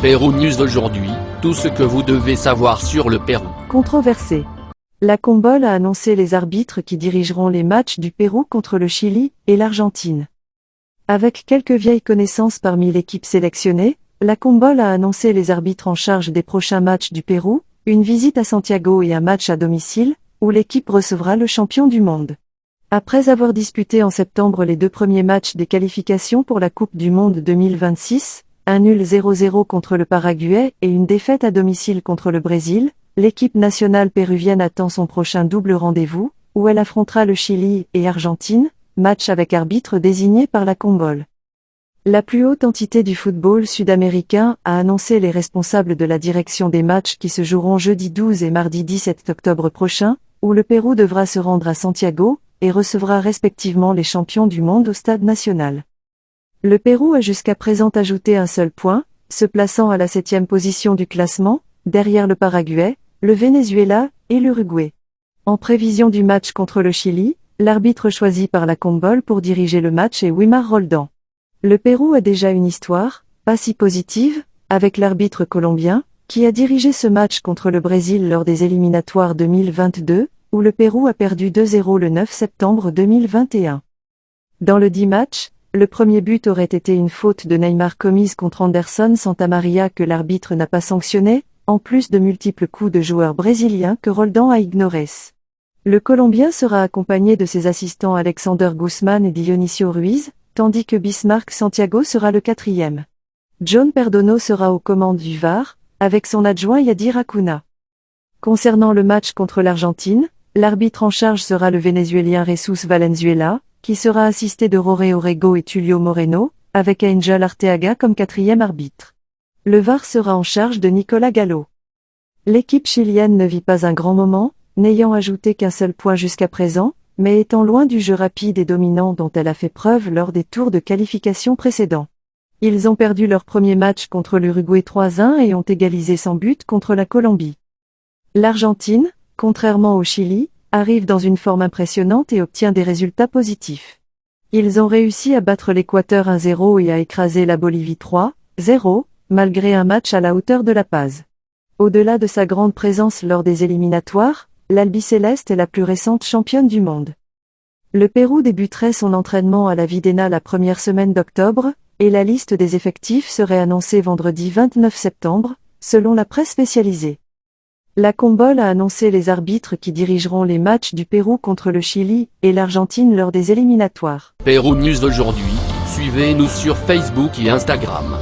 Pérou News aujourd'hui, tout ce que vous devez savoir sur le Pérou. Controversé. La Conmebol a annoncé les arbitres qui dirigeront les matchs du Pérou contre le Chili et l'Argentine. Avec quelques vieilles connaissances parmi l'équipe sélectionnée, la Conmebol a annoncé les arbitres en charge des prochains matchs du Pérou, une visite à Santiago et un match à domicile, où l'équipe recevra le champion du monde. Après avoir disputé en septembre les deux premiers matchs des qualifications pour la Coupe du Monde 2026, un nul 0-0 contre le Paraguay et une défaite à domicile contre le Brésil, l'équipe nationale péruvienne attend son prochain double rendez-vous, où elle affrontera le Chili et Argentine, match avec arbitre désigné par la Conmebol. La plus haute entité du football sud-américain a annoncé les responsables de la direction des matchs qui se joueront jeudi 12 et mardi 17 octobre prochain, où le Pérou devra se rendre à Santiago, et recevra respectivement les champions du monde au stade national. Le Pérou a jusqu'à présent ajouté un seul point, se plaçant à la 7e position du classement, derrière le Paraguay, le Venezuela et l'Uruguay. En prévision du match contre le Chili, l'arbitre choisi par la Conmebol pour diriger le match est Wimar Roldan. Le Pérou a déjà une histoire, pas si positive, avec l'arbitre colombien, qui a dirigé ce match contre le Brésil lors des éliminatoires 2022, où le Pérou a perdu 2-0 le 9 septembre 2021. Dans le dit match, le premier but aurait été une faute de Neymar commise contre Anderson Santamaria que l'arbitre n'a pas sanctionné, en plus de multiples coups de joueurs brésiliens que Roldan a ignorés. Le Colombien sera accompagné de ses assistants Alexander Guzmán et Dionisio Ruiz, tandis que Bismarck Santiago sera le 4e. John Perdomo sera aux commandes du VAR, avec son adjoint Yadir Acuna. Concernant le match contre l'Argentine, l'arbitre en charge sera le Vénézuélien Jesus Valenzuela, qui sera assisté de Roré Orrego et Tulio Moreno, avec Angel Arteaga comme 4e arbitre. Le VAR sera en charge de Nicolas Gallo. L'équipe chilienne ne vit pas un grand moment, n'ayant ajouté qu'un seul point jusqu'à présent, mais étant loin du jeu rapide et dominant dont elle a fait preuve lors des tours de qualification précédents. Ils ont perdu leur premier match contre l'Uruguay 3-1 et ont égalisé sans but contre la Colombie. L'Argentine, contrairement au Chili, arrive dans une forme impressionnante et obtient des résultats positifs. Ils ont réussi à battre l'Équateur 1-0 et à écraser la Bolivie 3-0, malgré un match à la hauteur de La Paz. Au-delà de sa grande présence lors des éliminatoires, l'Albicéleste est la plus récente championne du monde. Le Pérou débuterait son entraînement à la Videna la première semaine d'octobre, et la liste des effectifs serait annoncée vendredi 29 septembre, selon la presse spécialisée. La Conmebol a annoncé les arbitres qui dirigeront les matchs du Pérou contre le Chili et l'Argentine lors des éliminatoires. Pérou News aujourd'hui, suivez-nous sur Facebook et Instagram.